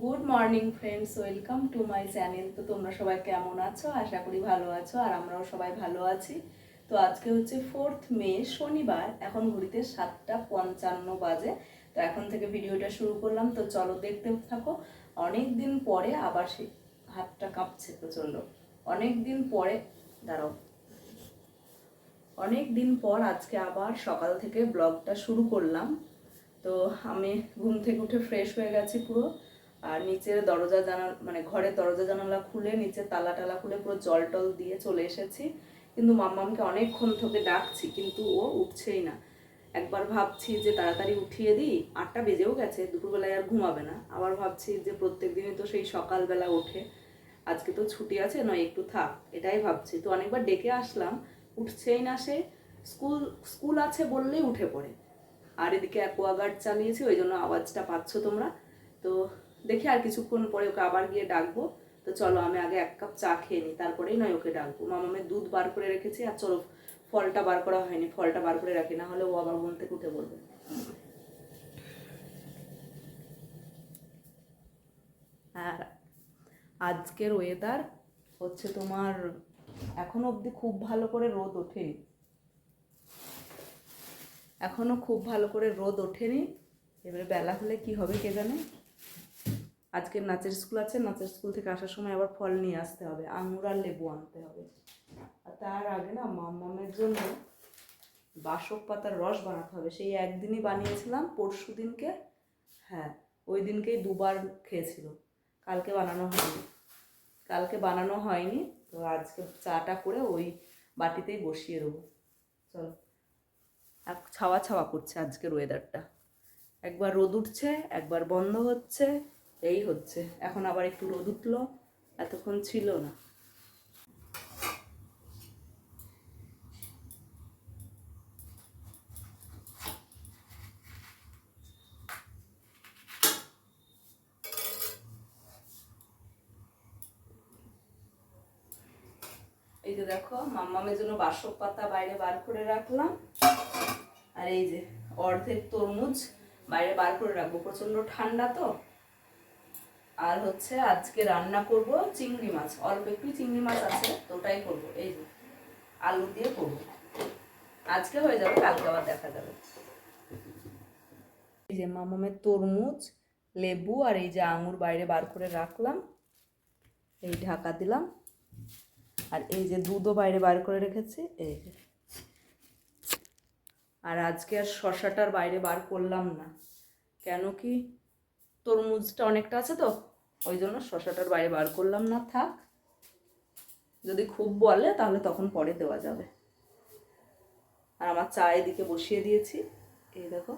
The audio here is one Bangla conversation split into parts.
Good morning friends, welcome to my channel. তো তোমরা সবাই কেমন আছো? আশা করি ভালো আছো, আর আমরাও সবাই ভালো আছি। তো আজকে হচ্ছে 4th মে, শনিবার। এখন ঘড়িতে 7:55 বাজে। তো এখন থেকে ভিডিওটা শুরু করলাম। তো চলো দেখতে থাকো। অনেক দিন পরে আবার সেই হাতটা কাঁপছে প্রচণ্ড। অনেক দিন পরে দাঁড়াও অনেক দিন পর আজকে আবার সকাল থেকে ব্লগটা শুরু করলাম। তো আমি ঘুম থেকে উঠে ফ্রেশ হয়ে গেছি পুরো। আর নিচের দরজা জানালা মানে ঘরের দরজা জানালা খুলে নিচে তালা টালা খুলে পুরো জল টল দিয়ে চলে এসেছি। কিন্তু মাম্মামকে অনেকক্ষণ থেকে ডাকছি, কিন্তু ও উঠছেই না। একবার ভাবছি যে তাড়াতাড়ি উঠিয়ে দিই, 8টা বেজেও গেছে, দুপুরবেলায় আর ঘুমাবে না। আবার ভাবছি যে প্রত্যেক দিনই তো সেই সকালবেলা ওঠে, আজকে তো ছুটি আছে, নয় একটু থাক, এটাই ভাবছি। তো অনেকবার ডেকে আসলাম, উঠছেই না সে। স্কুল স্কুল আছে বললেই উঠে পড়ে। আর এদিকে অ্যাকোয়াগার্ড চালিয়েছি, ওই জন্য আওয়াজটা পাচ্ছ তোমরা। তো দেখি আর কিছুক্ষণ পরে ওকে আবার গিয়ে ডাকবো। তো চলো আমি আগে 1 কাপ চা খেয়ে নিই, তারপরেই নয় ওকে ডাকবো। মামামের দুধ বার করে রেখেছি, আর চলো ফলটা বার করা হয়নি, ফলটা বার করে রাখি, না হলে ও আবার ঘুম থেকে উঠে পড়বে। আর আজকের ওয়েদার হচ্ছে তোমার, এখনো অবধি খুব ভালো করে রোদ ওঠেনি, এখনো খুব ভালো করে রোদ ওঠেনি। এবারে বেলা হলে কি হবে কে জানে। আজকে নাচের স্কুল আছে, নাচের স্কুল থেকে আসার সময় আবার ফল নিয়ে আসতে হবে, আঙুর আর লেবু আনতে হবে। আর তার আগে না মামামের জন্য বাসক পাতার রস বানাতে হবে। সেই একদিনই বানিয়েছিলাম, পরশু দিনকে। হ্যাঁ, ওই দিনকেই দুবার খেয়েছিল। কালকে বানানো হয়নি, তো আজকে চাটা করে ওই বাটিতেই বসিয়ে দেবো। চলো, ছাওয়া ছাওয়া করছে আজকের ওয়েদারটা। একবার রোদ উঠছে, একবার বন্ধ হচ্ছে, এই হচ্ছে। এখন আবার একটু রোদ উঠলো, এতক্ষণ ছিল না। এই যে দেখো, মাম্মামের জন্য বাসক পাতা বাইরে বার করে রাখলাম। আর এই যে অর্ধেক তরমুজ বাইরে বার করে রাখবো, প্রচন্ড ঠান্ডা তো। আর হচ্ছে আজকে রান্না করব চিংড়ি মাছ, অল্প একটু চিংড়ি মাছ আছে, তো ওটাই করবো। এই যে আলু দিয়ে করবো, আজকে হয়ে যাবে, কালকে আবার দেখা যাবে। এই যে মামামের তরমুজ, লেবু আর এই যে আঙুর বাইরে বার করে রাখলাম, এই ঢাকা দিলাম। আর এই যে দুধও বাইরে বার করে রেখেছি, এই যে। আর আজকে আর শশাটার বাইরে বার করলাম না, কেন কি তরমুজটা অনেকটা আছে তো, ওই জন্য শশাটার বাইরে বার করলাম না, থাক। যদি খুব বলে তাহলে তখন পরে দেওয়া যাবে। আর আমার চা এদিকে বসিয়ে দিয়েছি, এই দেখো।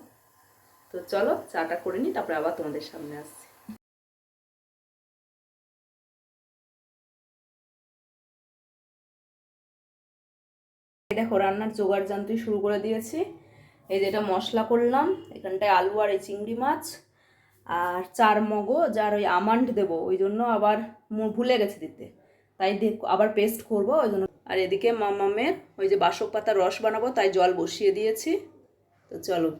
তো চলো চাটা করে নিই, তারপরে আবার তোমাদের সামনে আসছি। এই দেখো রান্নার জোগাড় জানতে শুরু করে দিয়েছি। এই যে এটা মশলা করলাম, এখানটায় আলু আর এই চিংড়ি মাছ আর 4 মগজ আর ওই আমন্ড দেবো, ওই জন্য আবার ভুলে গেছে দিতে, তাই আবার পেস্ট করবো ওই জন্য। আর এদিকে মামামের ওই যে বাসক পাতার রস বানাবো, তাই জল বসিয়ে দিয়েছি। তো চলো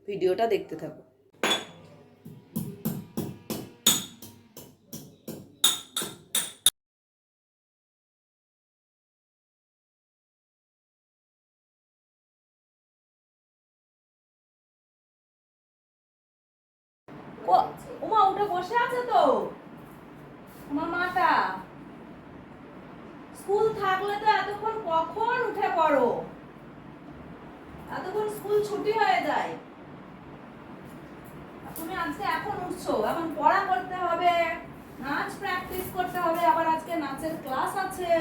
ভিডিওটা দেখতে থাকো। ওমা উঠে বসে আছে তো তোমার মাটা। স্কুল থাকলে তো এতক্ষণ কখন উঠে পড়ো, এতক্ষণ স্কুল ছুটি হয়ে যায়। তুমি আজকে এখন উঠছো, এখন পড়া করতে হবে, নাচ প্র্যাকটিস করতে হবে, আবার আজকে নাচের ক্লাস আছে,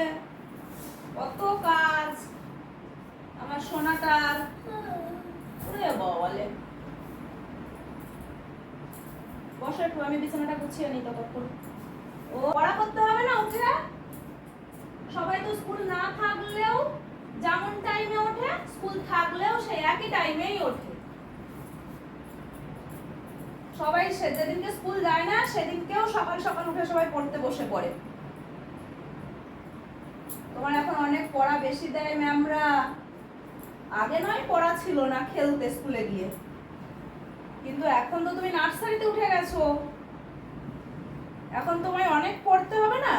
কত কাজ আমার সোনাটার। ওরে বলে বসো একটু, আমি বিছানাটা গুছিয়ে নিই ততক্ষণ। ও পড়া করতে হবে না উঠে? সবাই তো স্কুল না থাকলেও যেমন টাইমে ওঠে, স্কুল থাকলেও সেই একই টাইমেই ওঠে। সবাই যেদিনকে স্কুল যায় না সেদিনকেও সকাল সকাল উঠে সবাই পড়তে বসে পড়ে। তোমার এখন অনেক পড়া বেশি দেয় ম্যামরা। আগে নয় পড়া ছিল না, খেলতে স্কুলে গিয়ে, কিন্তু এখন তো তুমি নার্সারিতে উঠে গেছো। এখন তোমায় অনেক পড়তে হবে না,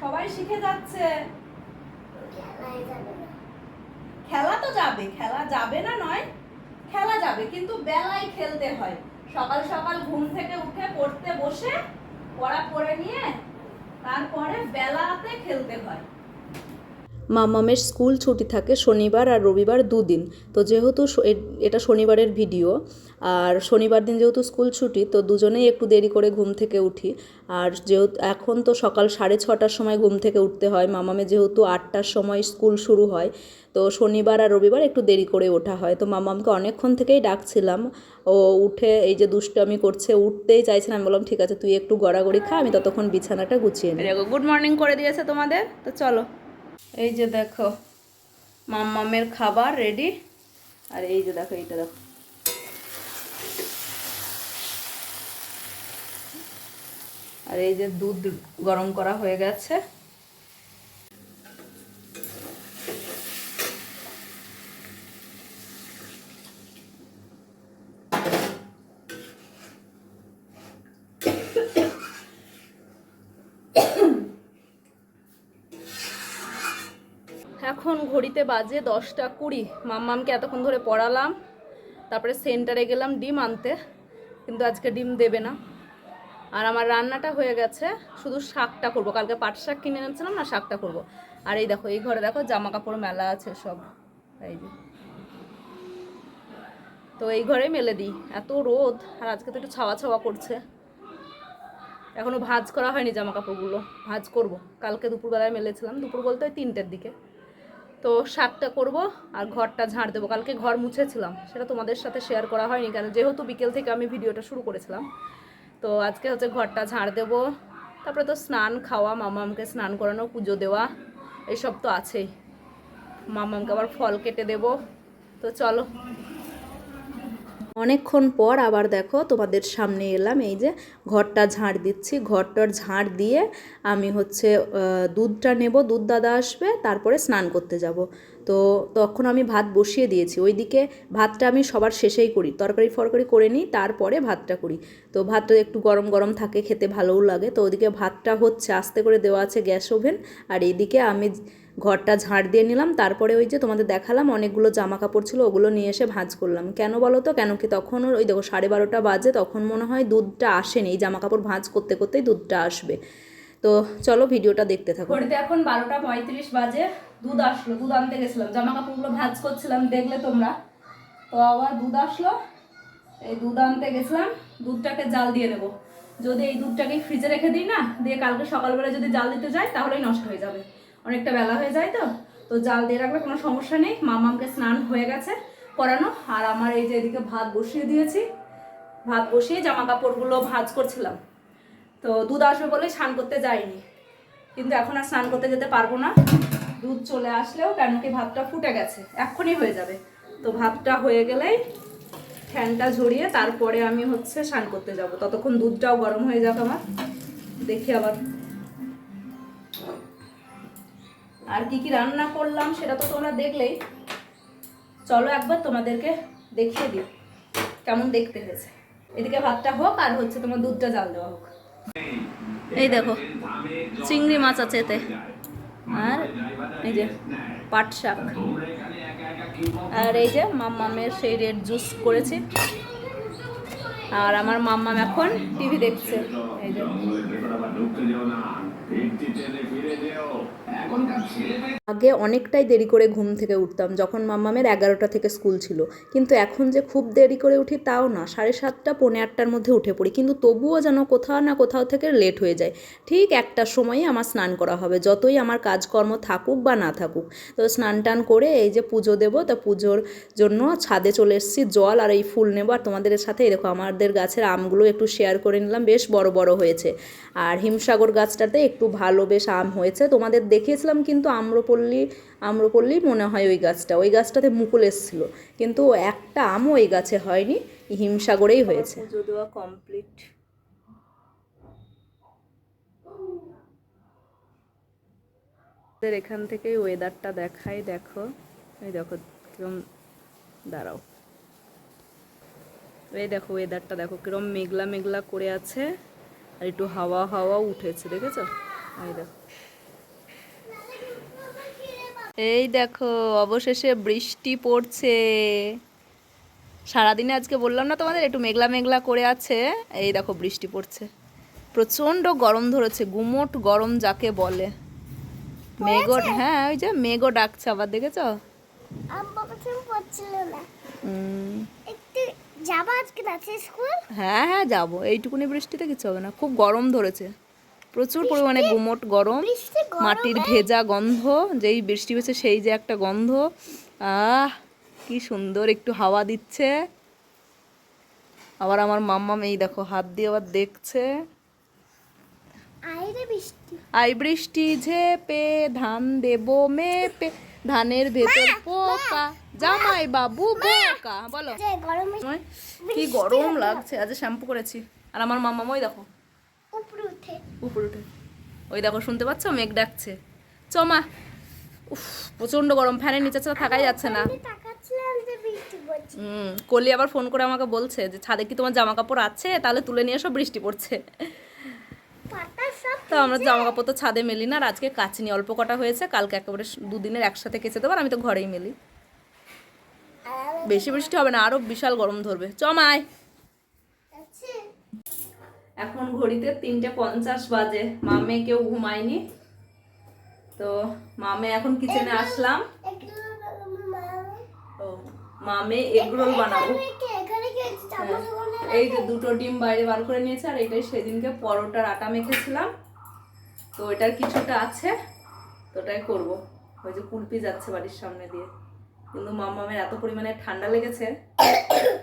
সবাই শিখে যাচ্ছে। খেলা তো যাবে, খেলা যাবে না নয়, খেলা যাবে, কিন্তু বেলায় খেলতে হয়। সকাল সকাল ঘুম থেকে উঠে পড়তে বসে পড়া পড়ে নিয়ে তারপরে বেলাতে খেলতে হয়। মামামের স্কুল ছুটি থাকে শনিবার আর রবিবার দুদিন। তো যেহেতু এটা শনিবারের ভিডিও, আর শনিবার দিন যেহেতু স্কুল ছুটি, তো দুজনেই একটু দেরি করে ঘুম থেকে উঠি। আর যেহেতু এখন তো সকাল 6:30টার সময় ঘুম থেকে উঠতে হয়, মামামের যেহেতু 8টার সময় স্কুল শুরু হয়, তো শনিবার আর রবিবার একটু দেরি করে ওঠা হয়। তো মামামকে অনেকক্ষণ থেকেই ডাকছিলাম, ও উঠে এই যে দুষ্টামি করছে, উঠতেই চাইছে না। আমি বললাম ঠিক আছে তুই একটু গড়াগড়ি খা, আমি ততক্ষণ বিছানাটা গুছিয়ে নিই। গুড মর্নিং করে দিয়েছে তোমাদের, তো চলো। এই যে দেখো মাম্মামের খাবার রেডি, আর এই যে দেখো এইটা দেখো, আর এই যে দুধ গরম করা হয়ে গেছে। এখন ঘড়িতে বাজে 10টা 20। মাম্মামকে এতক্ষণ ধরে পড়ালাম, তারপরে সেন্টারে গেলাম ডিম আনতে, কিন্তু আজকে ডিম দেবে না। আর আমার রান্নাটা হয়ে গেছে, শুধু শাকটা করব। কালকে পাট শাক কিনে এনেছিলাম না, শাকটা করব। আর এই দেখো এই ঘরে দেখো জামা কাপড় মেলা আছে সব, এই যে, তো এই ঘরে মেলে দিই। এত রোদ, আর আজকে তো একটু ছাওয়া ছাওয়া করছে। এখনো ভাঁজ করা হয়নি জামা কাপড়গুলো, ভাঁজ করব। কালকে দুপুরবেলায় মেলেছিলাম, দুপুর বলতে ওই 3টের দিকে। তো শাকটা করব আর ঘরটা ঝাড় দেবো। কালকে ঘর মুছেছিলাম, সেটা তোমাদের সাথে শেয়ার করা হয়নি, কেন যেহেতু বিকেল থেকে আমি ভিডিওটা শুরু করেছিলাম। তো আজকে হচ্ছে ঘরটা ঝাড় দেবো, তারপরে তো স্নান, খাওয়া, মামামকে স্নান করানো, পুজো দেওয়া, এইসব তো আছেই। মামামকে আবার ফল কেটে দেবো। তো চলো, অনেকক্ষণ পর আবার দেখো তোমাদের সামনে এলাম। এই যে ঘরটা ঝাড় দিচ্ছি, ঘরটার ঝাড় দিয়ে আমি হচ্ছে দুধটা নেব, দুধ দাদা আসবে, তারপরে স্নান করতে যাব। তো তখন আমি ভাত বসিয়ে দিয়েছি। ওইদিকে ভাতটা আমি সবার শেষেই করি, তরকারি ফরকারি করে নিই, তারপরে ভাতটা করি। তো ভাতটা একটু গরম গরম থাকে, খেতে ভালোও লাগে। তো ওইদিকে ভাতটা হচ্ছে, আস্তে করে দেওয়া আছে গ্যাস ওভেন, আর এইদিকে আমি ঘরটা ঝাড় দিয়ে নিলাম। তারপরে ওই যে তোমাদের দেখালাম অনেকগুলো জামা কাপড় ছিল, ওগুলো নিয়ে এসে ভাঁজ করলাম। কেন বলো তো, কেন কি তখন ওই দেখো 12:30 বাজে, তখন মনে হয় দুধটা আসেনি, এই জামা কাপড় ভাঁজ করতে করতেই দুধটা আসবে। তো চলো ভিডিওটা দেখতে থাকো। ঘড়িতে এখন 12টা 35 বাজে, দুধ আসলো, দুধ আনতে গেছিলাম, জামা কাপড়গুলো ভাঁজ করছিলাম, দেখলে তোমরা। তো আবার দুধ আসলো, এই দুধ আনতে গেছিলাম, দুধটাকে জাল দিয়ে নেবো। যদি এই দুধটাকে ফ্রিজে রেখে দিই না, দিয়ে কালকে সকালবেলা যদি জাল দিতে যাই তাহলেই নষ্ট হয়ে যাবে, অনেকটা বেলা হয়ে যায়। তো তো জাল দিয়ে রাখলে কোনো সমস্যা নেই। মামামকে স্নান হয়ে গেছে করানো, আর আমার এই যে এদিকে ভাত বসিয়ে দিয়েছি, ভাত বসিয়ে জামা কাপড়গুলো ভাঁজ করছিলাম। তো দুধ আসবে বলে স্নান করতে যাইনি, কিন্তু এখন আর স্নান করতে যেতে পারবো না। দুধ চলে আসলেও, কেন কি ভাতটা ফুটে গেছে, এক্ষুনি হয়ে যাবে। তো ভাতটা হয়ে গেলেই ফ্যানটা ঝরিয়ে তারপরে আমি হচ্ছে স্নান করতে যাব। ততক্ষণ দুধটাও গরম হয়ে যাক আমার। দেখি আবার আর কি কি রান্না করলাম সেটা তো তোমরা দেখলেই। চলো একবার তোমাদেরকে দেখিয়ে দিই কেমন দেখতে হয়েছে। এদিকে ভাতটা হোক আর হচ্ছে তোমার দুধটা জাল দেওয়া হোক। এই দেখো চিংড়ি মাছ আছে এতে, আর এই যে পাট শাক, আর এই যে মাম্মামের সেই রেড জুস করেছি। আর আমার মাম্মাম এখন টিভি দেখছে। এই যে আগে অনেকটাই দেরি করে ঘুম থেকে উঠতাম, যখন মাম্মামের 11টা থেকে স্কুল ছিল। কিন্তু এখন যে খুব দেরি করে উঠি তাও না, 7:30 পৌনে 8টার মধ্যে উঠে পড়ি, কিন্তু তবুও যেন কোথাও না কোথাও থেকে লেট হয়ে যায়। ঠিক 1টার সময়ই আমার স্নান করা হবে, যতই আমার কাজকর্ম থাকুক বা না থাকুক। তো স্নান টান করে এই যে পুজো দেবো, তা পুজোর জন্য ছাদে চলে এসেছি, জল আর এই ফুল নেবো। আর তোমাদের সাথে দেখো আমাদের গাছের আমগুলো একটু শেয়ার করে নিলাম, বেশ বড় বড় হয়েছে। আর হিমসাগর গাছটাতে একটু ভালো বেশ আম হয়েছে, তোমাদের দেখিয়েছিলাম। কিন্তু আম্রপল্লী মনে হয় ওই গাছটাতে মুকুল এসেছিলো, কিন্তু একটা আমও ওই গাছে হয়নি, হিমসাগরেই হয়েছে। পুজো দেওয়া কমপ্লিট। এখান থেকে ওয়েদারটা দেখাই, দেখো এই দেখো কিরম, দাঁড়াও, এই দেখো ওয়েদারটা দেখো কিরম মেঘলা মেঘলা করে আছে, আর একটু হাওয়া হাওয়া উঠেছে, দেখেছো? এই দেখো, এই দেখো অবশেষে বৃষ্টি পড়ছে। সারাদিনে আজকে বললাম না তোমাদের একটু মেঘলা মেঘলা করে আছে, এই দেখো বৃষ্টি পড়ছে। প্রচণ্ড গরম ধরেছে, গুমোট গরম যাকে বলে। মেঘও, হ্যাঁ ওই যে মেঘও ডাকছে আবার, দেখেছো? হ্যাঁ হ্যাঁ যাবো, এইটুকুনি বৃষ্টিতে কিছু হবে না, খুব গরম ধরেছে, প্রচুর পরিমাণে গুমোট গরম, মাটির ভেজা গন্ধ, যেই বৃষ্টি হয়েছে সেই যে একটা গন্ধ। কি সুন্দর একটু হাওয়া দিচ্ছে। আবার আমার মাম্মাম এই দেখো হাত দিয়ে আবার দেখছে। আই বৃষ্টি ঝেপে ধান দেবো মেপে, ধানের ভেতর পোকা জামাই বাবু বোকা। বলো, কি গরম লাগছে, আজ শ্যাম্পু করেছি। আর আমার মাম্মাম ওই দেখো উপরে উঠে, ওই দেখো শুনতে পাচ্ছ মেঘ ডাকছে। চমা, উফ প্রচন্ড গরম, ফ্যানের নিচে ছাড়া থাকাই যাচ্ছে না। কলি আবার ফোন করে আমাকে বলছে যে ছাদে কি তোমার জামা কাপড় আছে, তাহলে তুলে নিয়ে এসো, বৃষ্টি পড়ছে। তো আমরা জামা কাপড় তো ছাদে মেলি না, আর আজকে কাচিনি, অল্প কটা হয়েছে, কালকে একেবারে দুদিনের একসাথে কেচে দেবো। আর আমি তো ঘরেই মেলি, বেশি বৃষ্টি হবে না, আরো বিশাল গরম ধরবে। চমায়, এখন ঘড়িতে 3:50 বাজে, মামে কেউ ঘুমায়নি, তো মামে এখন কিচেনে আসলাম। মামে এগরোল বানাবো। এই যে দুটো ডিম বাইরে বার করে নিয়েছে, আর এটাই সেদিনকে পরোটার আটা মেখেছিলাম, তো এটার কিছুটা আছে, তো ওটাই করবো। ওই যে কুলপি যাচ্ছে বাড়ির সামনে দিয়ে, কিন্তু মামামের এত পরিমাণে ঠান্ডা লেগেছে,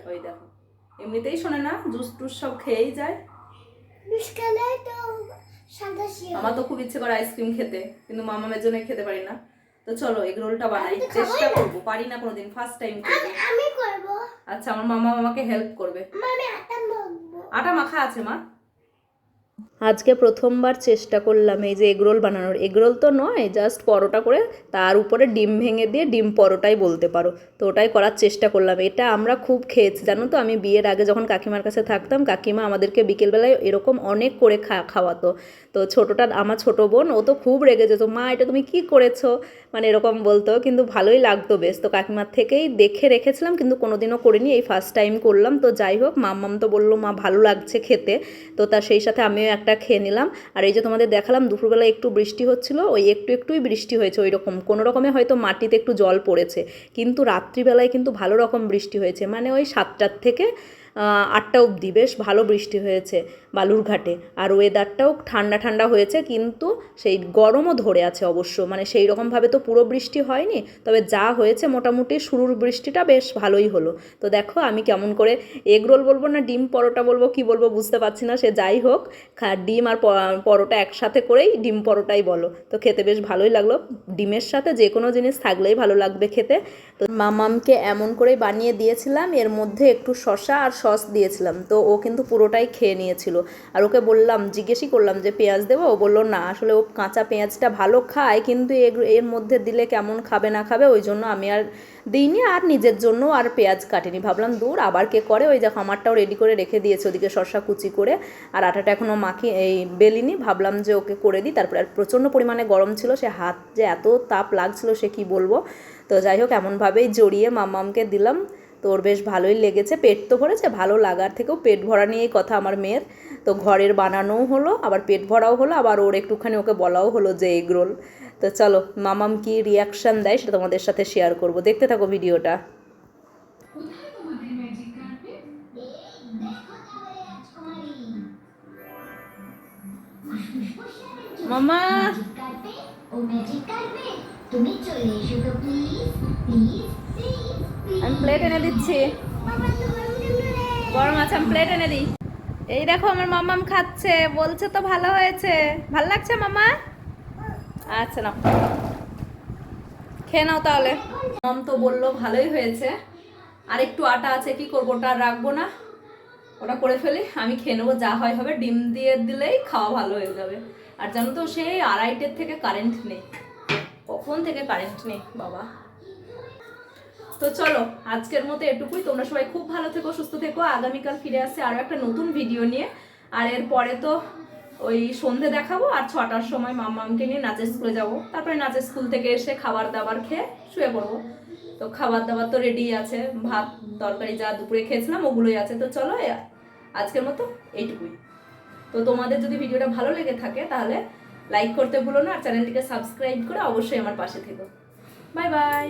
ওই দেখো এমনিতেই শোনে না, জুস টুস সব খেয়েই যায়। আমার তো খুব ইচ্ছে করে আইসক্রিম খেতে, কিন্তু মামামের জন্য খেতে পারি না। তো চলো এগ রোলটা বানাই, চেষ্টা করবো, পারি না কোনোদিন, ফার্স্ট টাইম আমি করব। আচ্ছা, আমার মামা আমাকে হেল্প করবে। আটা মাখা আছে মা। আজকে প্রথমবার চেষ্টা করলাম এই যে এগরোল বানানোর। এগরোল তো নয়, জাস্ট পরোটা করে তার উপরে ডিম ভেঙে দিয়ে ডিম পরোটাই বলতে পারো, তো ওটাই করার চেষ্টা করলাম। এটা আমরা খুব খেয়েছি জানো তো, আমি বিয়ের আগে যখন কাকিমার কাছে থাকতাম, কাকিমা আমাদেরকে বিকেলবেলায় এরকম অনেক করে খাওয়াতো। তো ছোটোটা আমার ছোটো বোন, ও তো খুব রেগে যেত, মা এটা তুমি কি করেছো, মানে এরকম বলতো, কিন্তু ভালোই লাগতো বেশ। তো কাকিমার থেকেই দেখে রেখেছিলাম, কিন্তু কোনোদিনও করিনি, এই ফার্স্ট টাইম করলাম। তো যাই হোক, মাম্মাম তো বললো মা ভালো লাগছে খেতে, তো তার সেই সাথে আমিও একটা খেয়ে নিলাম। আর এই যে তোমাদের দেখালাম দুপুরবেলা একটু বৃষ্টি হচ্ছিল, ওই একটুই বৃষ্টি হয়েছে, ওই রকম কোনো রকমে হয়তো মাটিতে একটু জল পড়েছে, কিন্তু রাত্রিবেলায় কিন্তু ভালো রকম বৃষ্টি হয়েছে, মানে ওই 7টার থেকে 8টা অবধি বেশ ভালো বৃষ্টি হয়েছে বালুরঘাটে। আর ওয়েদারটাও ঠান্ডা ঠান্ডা হয়েছে, কিন্তু সেই গরমও ধরে আছে অবশ্য, মানে সেই রকমভাবে তো পুরো বৃষ্টি হয়নি, তবে যা হয়েছে মোটামুটি শুরুর বৃষ্টিটা বেশ ভালোই হলো। তো দেখো আমি কেমন করে এগরোল বলবো না ডিম পরোটা বলবো কি বলবো বুঝতে পারছি না, সে যাই হোক, ডিম আর পরোটা একসাথে করেই ডিম পরোটাই বলো। তো খেতে বেশ ভালোই লাগলো, ডিমের সাথে যে কোনো জিনিস থাকলেই ভালো লাগবে খেতে। তো মামামকে এমন করেই বানিয়ে দিয়েছিলাম, এর মধ্যে একটু শসা আর সস দিয়েছিলাম, তো ও কিন্তু পুরোটাই খেয়ে নিয়েছিল। আর ওকে বললাম, জিজ্ঞেসই করলাম যে পেঁয়াজ দেবো, ও বললো না, আসলে ও কাঁচা পেঁয়াজটা ভালো খায়, কিন্তু এর মধ্যে দিলে কেমন খাবে না খাবে, ওই জন্য আমি আর দিইনি, আর নিজের জন্য আর পেঁয়াজ কাটিনি, ভাবলাম দূর আবার কে করে। ওই দেখো আমারটাও রেডি করে রেখে দিয়েছে ওদিকে, শসা কুচি করে, আর আটাটা এখনও এই বেলিনি, ভাবলাম যে ওকে করে দিই। তারপরে আর প্রচণ্ড পরিমাণে গরম ছিল, সে হাত যে এত তাপ লাগছিল সে কি বলবো। তো যাই হোক, এমনভাবেই জড়িয়ে মাম্মামকে দিলাম, তো ওর বেশ ভালোই লেগেছে, পেট তো ভরেছে, ভালো লাগার থেকেও পেট ভরা নিয়েই কথা আমার মেয়ের। তো ঘরের বানানোও হলো, আবার পেট ভরাও হলো, আবার ওর একটুখানি ওকে বলাও হলো যে এগরোল। তো চলো মামাম কি রিয়াকশান দেয় সেটা তোমাদের সাথে শেয়ার করব, দেখতে থাকো ভিডিওটা। মামা আমি প্লেট এনে দিচ্ছি, গরম আছে, আমি প্লেট এনে দিই। এই দেখো আমার মামাম খাচ্ছে, বলছে তো ভালো হয়েছে, ভালো লাগছে মামা? আচ্ছা না, খেয়ে নাও তাহলে। মাম তো বললো ভালোই হয়েছে, আর একটু আটা আছে, কি করবো, ওটা আর রাখবো না, ওটা করে ফেলি, আমি খেয়ে নেবো, যা হয় হবে, ডিম দিয়ে দিলেই খাওয়া ভালো হয়ে যাবে। আর জানো তো সেই 2:30 থেকে কারেন্ট নেই, কখন থেকে কারেন্ট নেই বাবা। তো চলো আজকের মতো এটুকুই, তোমরা সবাই খুব ভালো থেকো, সুস্থ থেকো, আগামীকাল ফিরে আসছে আরও একটা নতুন ভিডিও নিয়ে। আর এরপরে তো ওই সন্ধে দেখাবো আর 6টার সময় মাম্মামকে নিয়ে নাচের স্কুলে যাব। তারপরে নাচের স্কুল থেকে এসে খাবার দাবার খেয়ে শুয়ে পড়বো। তো খাবার দাবার তো রেডি আছে, ভাত তরকারি যা দুপুরে খেয়েছিলাম ওগুলোই আছে। তো চলো আজকের মতো এইটুকুই। তো তোমাদের যদি ভিডিওটা ভালো লেগে থাকে তাহলে লাইক করতে ভুলো না, আর চ্যানেলটিকে সাবস্ক্রাইব করে অবশ্যই আমার পাশে থেকো। Bye bye.